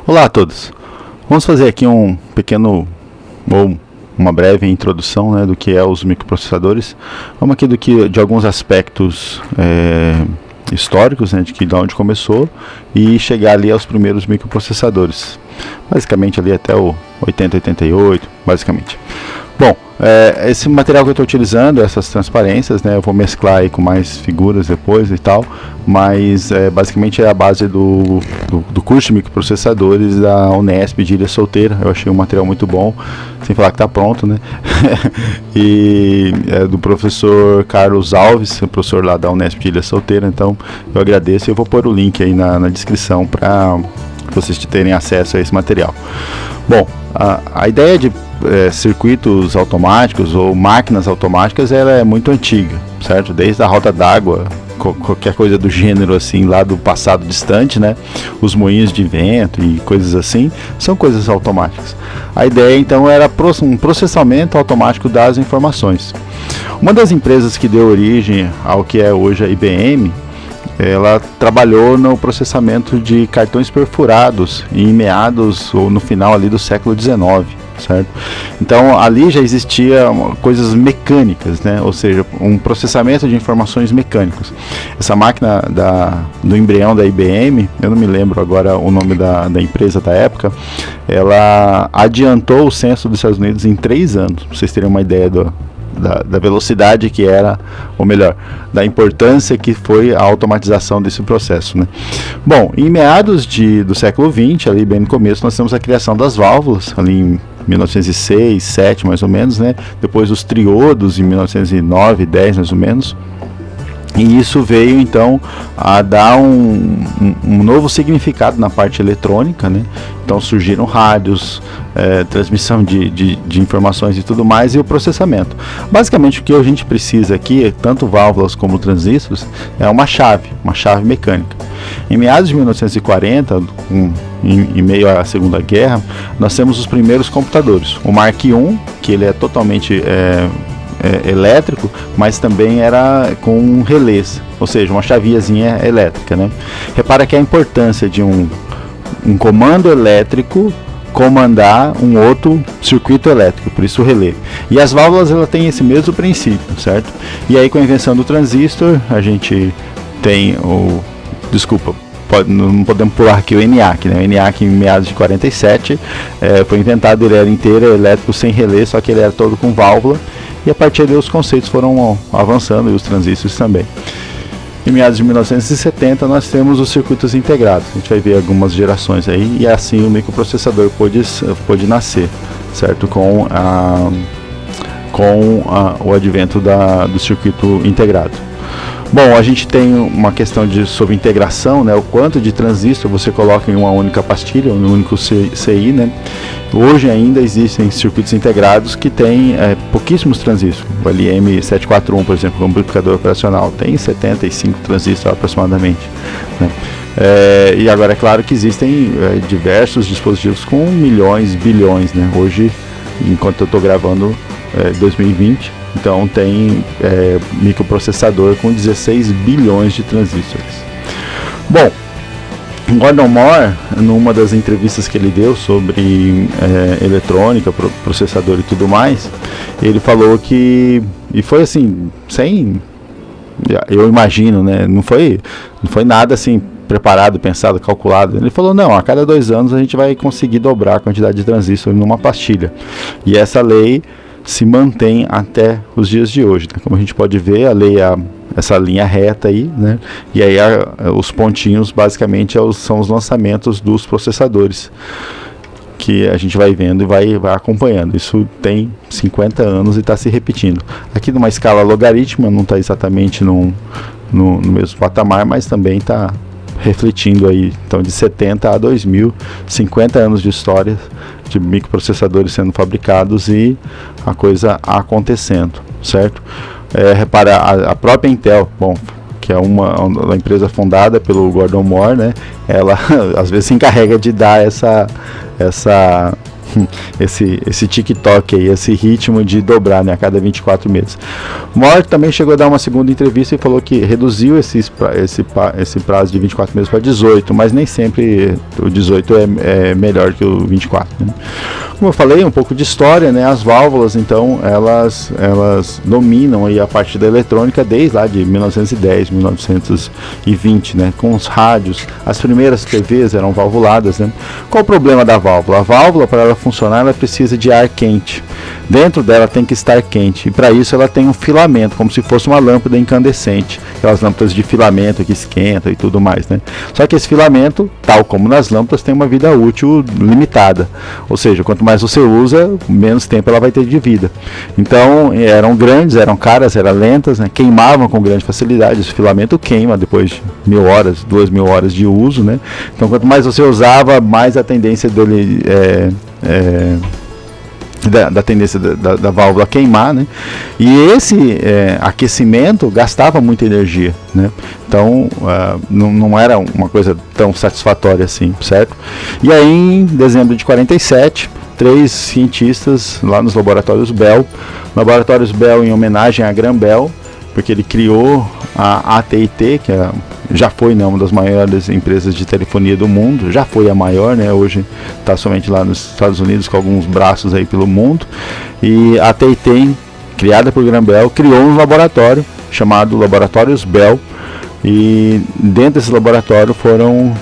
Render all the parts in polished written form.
Olá a todos. Vamos fazer aqui um pequeno ou uma breve introdução, né, do que é os microprocessadores. Vamos aqui de alguns aspectos históricos, né, de onde começou e chegar ali aos primeiros microprocessadores. Basicamente ali até o 8088, basicamente. Bom, esse material que eu estou utilizando, essas transparências, né, eu vou mesclar aí com mais figuras depois e tal, mas basicamente é a base do curso de microprocessadores da Unesp de Ilha Solteira. Eu achei um material muito bom, sem falar que está pronto, né? E é do professor Carlos Alves, o professor lá da Unesp de Ilha Solteira. Então eu agradeço e eu vou pôr o link aí na descrição para vocês terem acesso a esse material. Bom, a ideia de circuitos automáticos ou máquinas automáticas, ela é muito antiga, certo? Desde a roda d'água, qualquer coisa do gênero assim, lá do passado distante, né? Os moinhos de vento e coisas assim, são coisas automáticas. A ideia então era um processamento automático das informações. Uma das empresas que deu origem ao que é hoje a IBM, ela trabalhou no processamento de cartões perfurados em meados ou no final ali do século XIX, certo? Então ali já existia coisas mecânicas, né? Ou seja, um processamento de informações mecânicos. Essa máquina do embrião da IBM, eu não me lembro agora o nome da empresa da época, ela adiantou o censo dos Estados Unidos em 3 anos, para vocês terem uma ideia da velocidade que era, ou melhor, da importância que foi a automatização desse processo, né? Bom, em meados do século XX, ali bem no começo, nós temos a criação das válvulas, ali em 1906, 1907 mais ou menos, né? Depois os triodos em 1909, 10 mais ou menos. E isso veio então a dar um novo significado na parte eletrônica, né? Então surgiram rádios, transmissão de informações e tudo mais, e o processamento. Basicamente o que a gente precisa aqui, tanto válvulas como transistores, é uma chave mecânica. Em meados de 1940, em meio à Segunda Guerra, nós temos os primeiros computadores. O Mark I, que ele é totalmente elétrico, mas também era com relés, ou seja, uma chaviazinha elétrica, né? Repara que a importância de um comando elétrico comandar um outro circuito elétrico, por isso o relé. E as válvulas, ela tem esse mesmo princípio, certo? E aí com a invenção do transistor, a gente tem não podemos pular aqui o ENIAC, né? O ENIAC em meados de 47 foi inventado, ele era inteiro elétrico sem relé, só que ele era todo com válvula. E a partir daí os conceitos foram avançando e os transistores também. Em meados de 1970 nós temos os circuitos integrados. A gente vai ver algumas gerações aí, e assim o microprocessador pôde nascer, certo? Com o advento do circuito integrado. Bom, a gente tem uma questão sobre integração, né? O quanto de transistor você coloca em uma única pastilha, um único CI, né? Hoje ainda existem circuitos integrados que têm pouquíssimos transistores. O LM741, por exemplo, o amplificador operacional, tem 75 transistores aproximadamente, né? E agora é claro que existem diversos dispositivos com milhões, bilhões, né? Hoje, enquanto eu estou gravando, 2020, então tem microprocessador com 16 bilhões de transistores. Bom, Gordon Moore, numa das entrevistas que ele deu sobre eletrônica, processador e tudo mais, ele falou que, e foi assim, eu imagino, né, não foi nada assim preparado, pensado, calculado. Ele falou, não, a cada 2 anos a gente vai conseguir dobrar a quantidade de transistor numa pastilha. E essa lei se mantém até os dias de hoje, né? Como a gente pode ver, a lei é essa linha reta aí, né? E aí os pontinhos basicamente são os lançamentos dos processadores, que a gente vai vendo e vai acompanhando. Isso tem 50 anos e está se repetindo. Aqui numa escala logarítmica, não está exatamente no mesmo patamar, mas também está refletindo aí, então de 70 a 2000, 50 anos de história de microprocessadores sendo fabricados e a coisa acontecendo, certo? Repara, a própria Intel, bom, que é uma empresa fundada pelo Gordon Moore, né? Ela às vezes se encarrega de dar esse TikTok aí, esse ritmo de dobrar, né, a cada 24 meses. Moore também chegou a dar uma segunda entrevista e falou que reduziu esse prazo de 24 meses para 18, mas nem sempre o 18 é melhor que o 24, né? Como eu falei, um pouco de história, né, as válvulas, então, elas dominam aí a parte da eletrônica desde lá de 1910, 1920, né, com os rádios. As primeiras TVs eram valvuladas, né? Qual o problema da válvula? A válvula, para ela funcionar, ela precisa de ar quente. Dentro dela tem que estar quente, e para isso ela tem um filamento, como se fosse uma lâmpada incandescente, aquelas lâmpadas de filamento que esquentam e tudo mais, né? Só que esse filamento, tal como nas lâmpadas, tem uma vida útil limitada, ou seja, quanto mais você usa, menos tempo ela vai ter de vida. Então, eram grandes, eram caras, eram lentas, né? Queimavam com grande facilidade. Esse filamento queima depois de 1000 horas, 2000 horas de uso, né? Então, quanto mais você usava, mais a tendência dele da tendência da válvula queimar, né? E esse aquecimento gastava muita energia, né? Então não era uma coisa tão satisfatória assim, certo? E aí, em dezembro de 47, 3 cientistas lá nos laboratórios Bell, em homenagem a Graham Bell, porque ele criou a AT&T, que já foi, né, uma das maiores empresas de telefonia do mundo, já foi a maior, né, hoje está somente lá nos Estados Unidos com alguns braços aí pelo mundo. E a AT&T, criada por Graham Bell, criou um laboratório chamado Laboratórios Bell, e dentro desse laboratório foram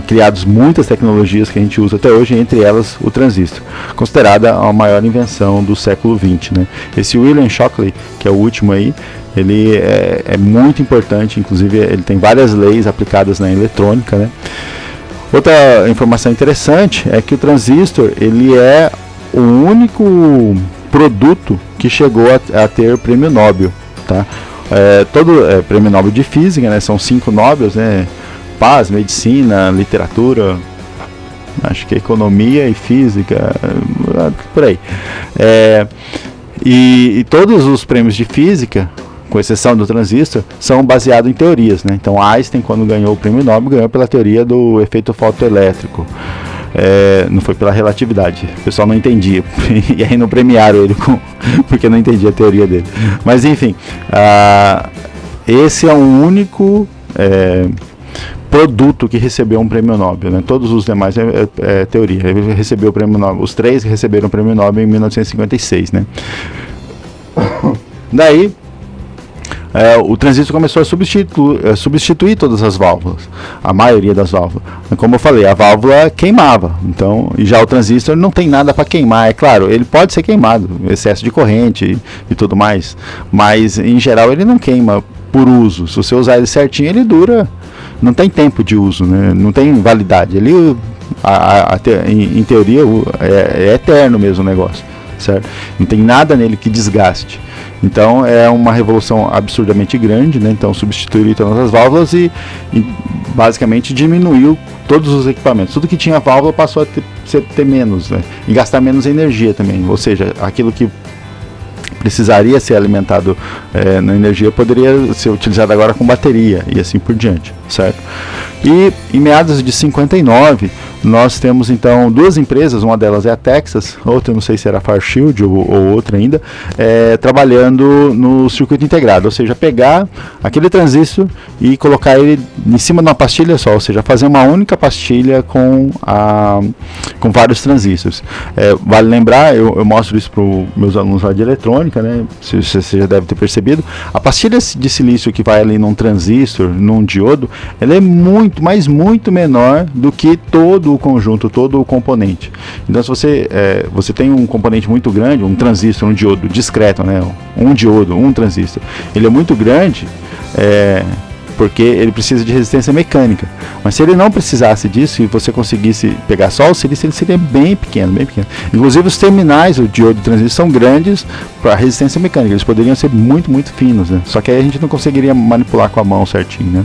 criadas muitas tecnologias que a gente usa até hoje, entre elas o transistor, considerada a maior invenção do século XX, né? Esse William Shockley, que é o último aí, ele é muito importante, inclusive ele tem várias leis aplicadas na eletrônica, né? Outra informação interessante é que o transistor, ele é o único produto que chegou a ter prêmio Nobel, tá? Todo prêmio Nobel de Física, né? São 5 Nobels, né? Paz, Medicina, Literatura, acho que Economia e Física, por aí. E todos os prêmios de Física, com exceção do transistor, são baseados em teorias, né? Então Einstein, quando ganhou o prêmio Nobel, ganhou pela teoria do efeito fotoelétrico. Não foi pela relatividade, o pessoal não entendia, e aí não premiaram ele porque não entendia a teoria dele. Mas enfim, esse é o único produto que recebeu um prêmio Nobel, né? Todos os demais é teoria. Ele recebeu o prêmio Nobel, os 3 receberam o prêmio Nobel em 1956, né? Daí o transistor começou a substituir todas as válvulas, a maioria das válvulas. Como eu falei, a válvula queimava, então, e já o transistor não tem nada para queimar. É claro, ele pode ser queimado, excesso de corrente e tudo mais, mas em geral ele não queima por uso. Se você usar ele certinho, ele dura, não tem tempo de uso, né? Não tem validade. Ele, em teoria, é eterno mesmo o negócio, certo? Não tem nada nele que desgaste. Então é uma revolução absurdamente grande, né? Então substituiu todas as válvulas e basicamente diminuiu todos os equipamentos. Tudo que tinha válvula passou a ter menos, né? E gastar menos energia também. Ou seja, aquilo que precisaria ser alimentado na energia poderia ser utilizado agora com bateria e assim por diante, certo? E em meados de 59 nós temos então 2 empresas, uma delas é a Texas, outra não sei se era a Fairchild ou outra ainda, trabalhando no circuito integrado, ou seja, pegar aquele transistor e colocar ele em cima de uma pastilha só, ou seja, fazer uma única pastilha com vários transistores. Vale lembrar, eu mostro isso para os meus alunos lá de eletrônica, né? Você já deve ter percebido, a pastilha de silício que vai ali num transistor, num diodo, ela é muito menor do que todo o conjunto, todo o componente. Então se você tem um componente muito grande, um transistor, um diodo discreto, né? Um diodo, um transistor, ele é muito grande, porque ele precisa de resistência mecânica. Mas se ele não precisasse disso e você conseguisse pegar só o silício, ele seria bem pequeno, bem pequeno. Inclusive os terminais do diodo de transistor são grandes para resistência mecânica, eles poderiam ser muito finos, né? Só que aí a gente não conseguiria manipular com a mão certinho, né?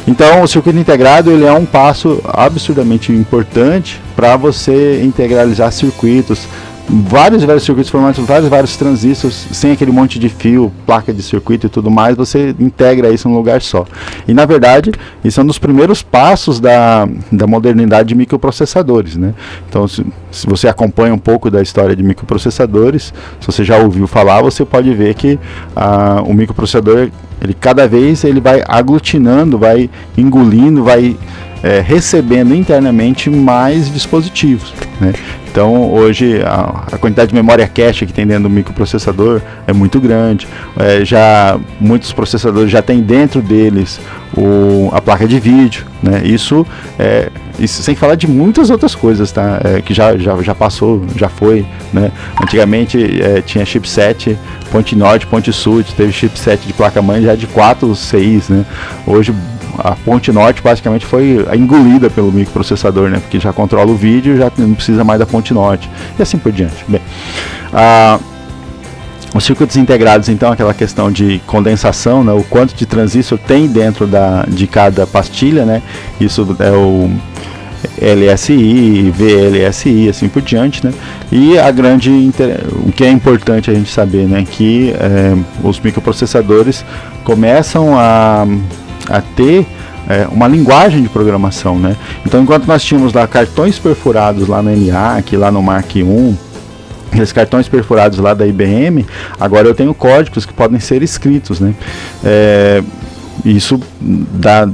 Então, o circuito integrado ele é um passo absurdamente importante para você integralizar circuitos, vários circuitos formados, vários transistores, sem aquele monte de fio, placa de circuito e tudo mais, você integra isso num lugar só. E na verdade, isso é um dos primeiros passos da modernidade de microprocessadores, né? Então, se você acompanha um pouco da história de microprocessadores, se você já ouviu falar, você pode ver que o microprocessador, cada vez ele vai aglutinando, vai engolindo, vai recebendo internamente mais dispositivos, né? Então hoje a quantidade de memória cache que tem dentro do microprocessador é muito grande. Muitos processadores já tem dentro deles a placa de vídeo, né? Isso sem falar de muitas outras coisas, tá? Que já passou, já foi, né? Antigamente tinha chipset ponte norte, ponte sul, teve chipset de placa-mãe já de 4 CIs, né? Hoje a ponte norte basicamente foi engolida pelo microprocessador, né? Porque já controla o vídeo, já não precisa mais da ponte norte e assim por diante. Bem, os circuitos integrados, então, aquela questão de condensação, né? O quanto de transistor tem dentro de cada pastilha, né? Isso é o LSI, VLSI, assim por diante, né? E o que é importante a gente saber, né? Que os microprocessadores começam a ter uma linguagem de programação, né? Então, enquanto nós tínhamos lá cartões perfurados lá no ENIAC, lá no Mark I, aqueles cartões perfurados lá da IBM, agora eu tenho códigos que podem ser escritos, né? Isso dá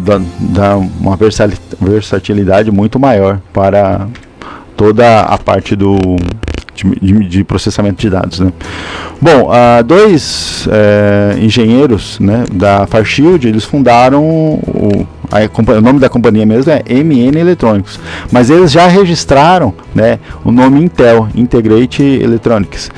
uma versatilidade muito maior para toda a parte de processamento de dados, né? Bom, dois engenheiros, né, da Fairchild, eles fundaram o nome da companhia mesmo é MN Electronics, mas eles já registraram, né, o nome Intel, Integrate Electronics.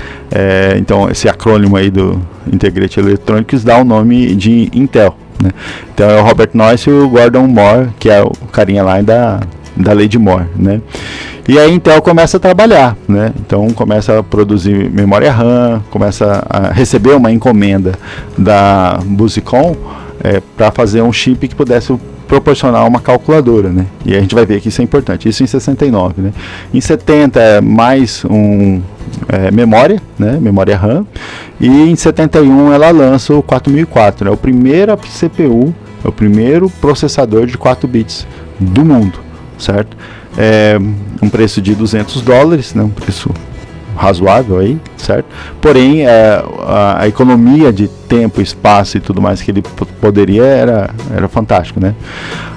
Então esse acrônimo aí do Integrate Electronics dá o nome de Intel, né? Então é o Robert Noyce e o Gordon Moore, que é o carinha lá da lei de Moore, né? E aí a Intel começa a trabalhar, né? Então começa a produzir memória RAM, começa a receber uma encomenda da Busicom para fazer um chip que pudesse proporcionar uma calculadora, né? E a gente vai ver que isso é importante. Isso em 69, né? Em 70 é mais memória, né? Memória RAM. E em 71 ela lança o 4004, né? O primeiro CPU, é o primeiro processador de 4 bits do mundo, certo? Um preço de $200, né? Um preço razoável aí, certo? Porém, a economia de tempo, espaço e tudo mais que ele poderia era fantástico, né?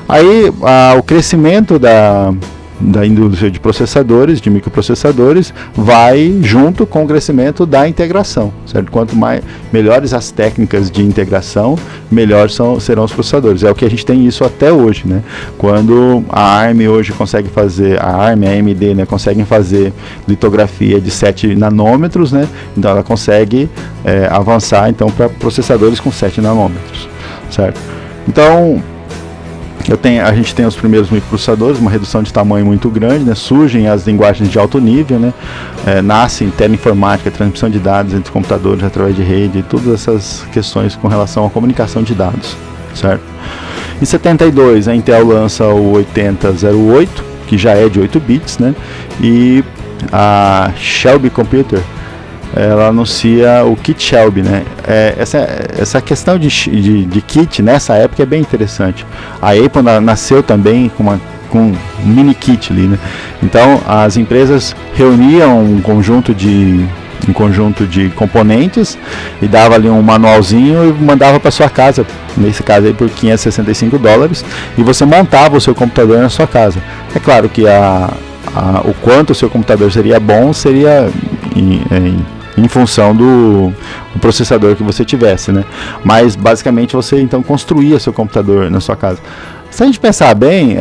Aí, o crescimento da indústria de processadores, de microprocessadores, vai junto com o crescimento da integração, certo? Quanto melhores as técnicas de integração, melhores serão os processadores. É o que a gente tem isso até hoje, né? Quando a ARM hoje consegue fazer, a AMD, né, conseguem fazer litografia de 7 nanômetros, né? Então ela consegue avançar então para processadores com 7 nanômetros, certo? Então a gente tem os primeiros microprocessadores, uma redução de tamanho muito grande, né? Surgem as linguagens de alto nível, né? Nascem teleinformática, transmissão de dados entre computadores através de rede, todas essas questões com relação à comunicação de dados, certo? Em 72 a Intel lança o 8008, que já é de 8 bits, né? E a Shelby Computer, ela anuncia o kit Shelby, né? Essa questão de kit nessa época é bem interessante. A Apple nasceu também com um mini kit ali, né? Então as empresas reuniam um conjunto de componentes e dava ali um manualzinho e mandava para sua casa, nesse caso aí por $565, e você montava o seu computador na sua casa. É claro que o quanto o seu computador seria bom seria em função do processador que você tivesse, né? Mas basicamente você então construía seu computador na sua casa. Se a gente pensar bem,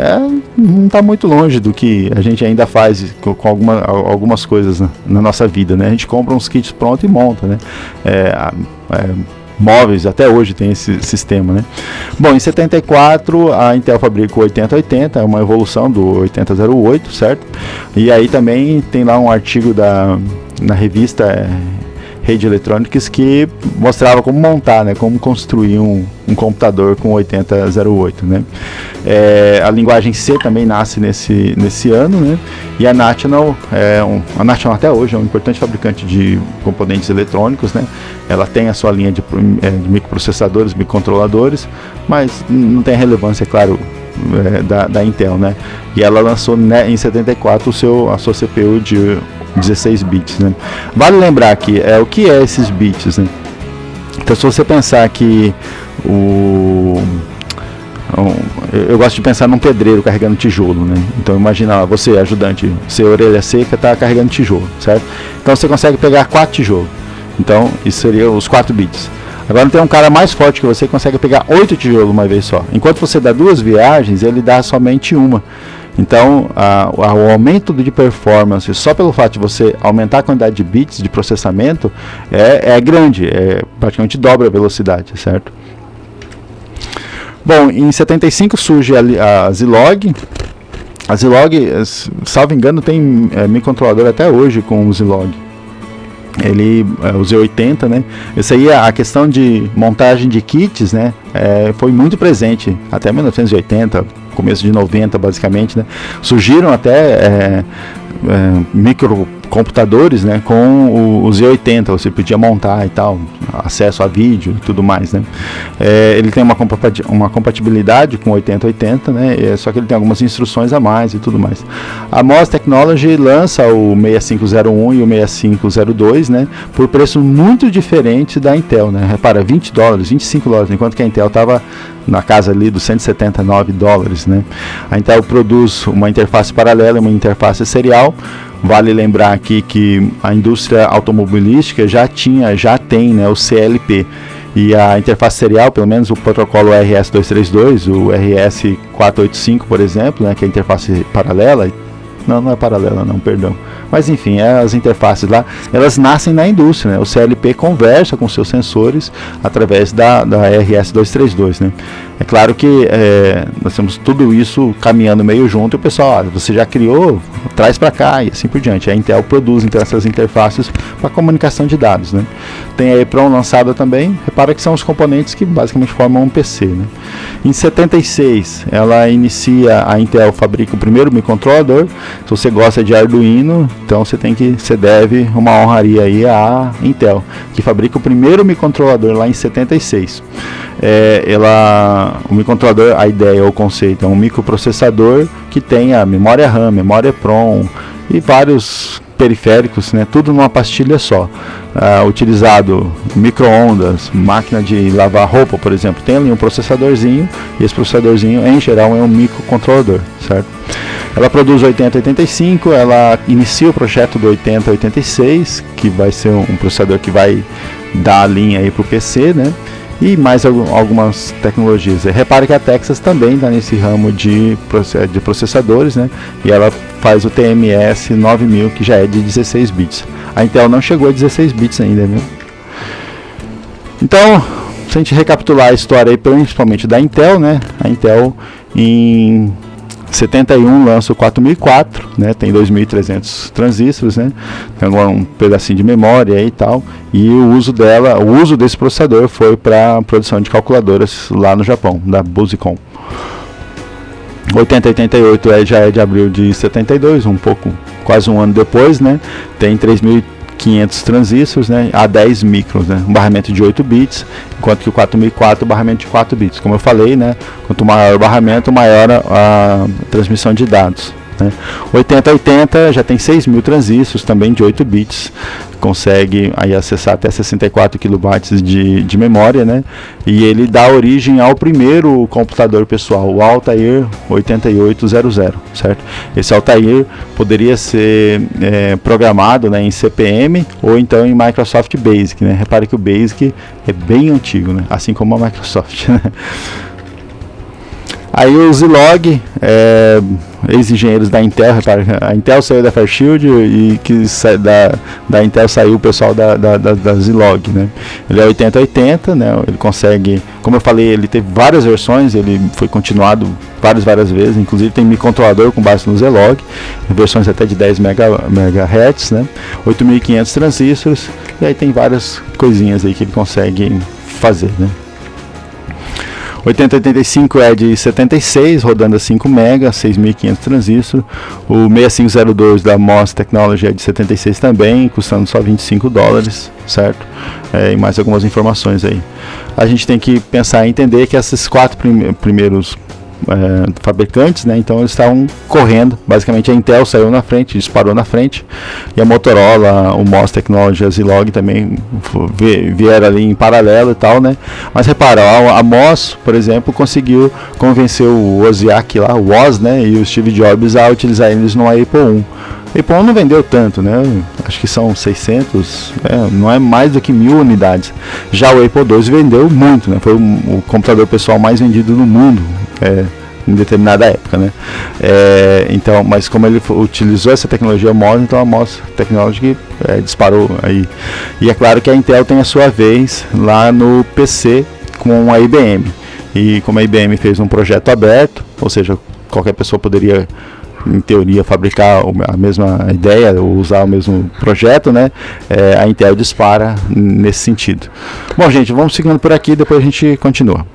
não está muito longe do que a gente ainda faz com algumas coisas na nossa vida, né? A gente compra uns kits prontos e monta, né? Móveis até hoje tem esse sistema, né? Bom, em 74 a Intel fabrica o 8080, é uma evolução do 8008, certo? E aí também tem lá um artigo na revista Rede Electronics, que mostrava como montar, né, como construir um computador com 8008, né. A linguagem C também nasce nesse ano, né, e a National, a National até hoje é um importante fabricante de componentes eletrônicos, né. Ela tem a sua linha de microprocessadores, microcontroladores, mas não tem relevância, é claro, da Intel, né? E ela lançou, né, em 74 a sua CPU de 16 bits, né? Vale lembrar que o que é esses bits, né? Então, se você pensar que eu gosto de pensar num pedreiro carregando tijolo, né? Então imagina você, ajudante, você orelha seca, está carregando tijolo, certo? Então você consegue pegar 4 tijolos. Então isso seria os 4 bits. Agora tem um cara mais forte que você que consegue pegar 8 tijolos uma vez só. Enquanto você dá 2 viagens, ele dá somente uma. Então, o aumento de performance, só pelo fato de você aumentar a quantidade de bits de processamento, é grande, praticamente dobra a velocidade, certo? Bom, em 75 surge a Zilog. A Zilog, salvo engano, tem microcontrolador até hoje com o Zilog. Ele, o Z80, né? Isso aí, a questão de montagem de kits, né? Foi muito presente até 1980, começo de 90, basicamente, né? Surgiram até microcomputadores, né, com o Z80, você podia montar e tal, acesso a vídeo e tudo mais, né. Ele tem uma compatibilidade com 8080, né, só que ele tem algumas instruções a mais e tudo mais. A MOS Technology lança o 6501 e o 6502, né, por preço muito diferente da Intel, né. Repara, $20, $25, enquanto que a Intel estava na casa ali dos $179, né. A Intel produz uma interface paralela e uma interface serial. Vale lembrar aqui que a indústria automobilística já tem, né, o CLP, e a interface serial, pelo menos o protocolo RS-232, o RS-485, por exemplo, né, que é a interface paralela. Não é paralela não, perdão. Mas enfim, as interfaces lá, elas nascem na indústria, né? O CLP conversa com seus sensores através da RS-232, né? É claro que nós temos tudo isso caminhando meio junto, e o pessoal, você já criou, traz para cá e assim por diante. A Intel produz então essas interfaces para comunicação de dados, né? Tem a EEPROM lançada também, repara que são os componentes que basicamente formam um PC, né? Em 76, a Intel fabrica o primeiro microcontrolador. Se você gosta de Arduino, então você deve uma honraria aí à Intel, que fabrica o primeiro microcontrolador lá em 76. O microcontrolador, a ideia, o conceito, é um microprocessador que tem a memória RAM, memória PROM e vários periféricos, né, tudo numa pastilha só. Utilizado micro-ondas, máquina de lavar roupa, por exemplo, tem ali um processadorzinho, e esse processadorzinho em geral é um microcontrolador, certo? Ela produz 8085, ela inicia o projeto do 8086, que vai ser um processador que vai dar a linha aí para o PC, né? E mais algumas tecnologias. Repare que a Texas também está nesse ramo de processadores, né? E ela faz o TMS 9000, que já é de 16 bits. A Intel não chegou a 16 bits ainda, viu? Então, se a gente recapitular a história aí, principalmente da Intel, né? A Intel em 71 lança o 4004, né? Tem 2.300 transistores, né? Tem agora um pedacinho de memória e tal. E o uso desse processador foi para produção de calculadoras lá no Japão, da Busicom. 8088 já é de abril de 72, quase um ano depois, né? Tem 3.500 transistores, né, a 10 microns, né, um barramento de 8 bits, enquanto que o 4004 é um barramento de 4 bits. Como eu falei, né, quanto maior o barramento, maior a transmissão de dados, né. 8080 já tem 6.000 transistores, também de 8 bits, consegue aí acessar até 64 kilobytes de memória, né, e ele dá origem ao primeiro computador pessoal, o Altair 8800, certo? Esse Altair poderia ser programado, né, em CP/M ou então em Microsoft Basic, né? Repare que o Basic é bem antigo, né, assim como a Microsoft, né? Aí o Zilog, ex-engenheiros da Intel, a Intel saiu da Fairchild e da Intel saiu o pessoal da Zilog, né? Ele é 8080, né? Ele consegue, como eu falei, ele teve várias versões, ele foi continuado várias vezes, inclusive tem microcontrolador com base no Zilog, versões até de 10 MHz, né? 8500 transistores, e aí tem várias coisinhas aí que ele consegue fazer, né? 8085 é de 76, rodando a 5 MB, 6500 transistores. O 6502 da MOS Technology é de 76 também, custando só $25, certo? E mais algumas informações aí. A gente tem que pensar e entender que esses 4 primeiros fabricantes, né? Então eles estavam correndo, basicamente a Intel saiu na frente, disparou na frente, e a Motorola, o MOS Technology, a Zilog também vieram ali em paralelo e tal, né? Mas repara, a MOS, por exemplo, conseguiu convencer o Wozniak lá, o Woz, né? E o Steve Jobs a utilizar eles no Apple I. O Apple I não vendeu tanto, né? Acho que são 600, não é mais do que 1000 unidades. Já o Apple II vendeu muito, né? Foi o computador pessoal mais vendido no mundo, em determinada época, né? Então, mas como ele utilizou essa tecnologia MOS, então a MOS Technology disparou aí. E é claro que a Intel tem a sua vez lá no PC com a IBM. E como a IBM fez um projeto aberto, ou seja, qualquer pessoa poderia, em teoria, fabricar a mesma ideia ou usar o mesmo projeto, né? A Intel dispara nesse sentido. Bom, gente, vamos seguindo por aqui, depois a gente continua.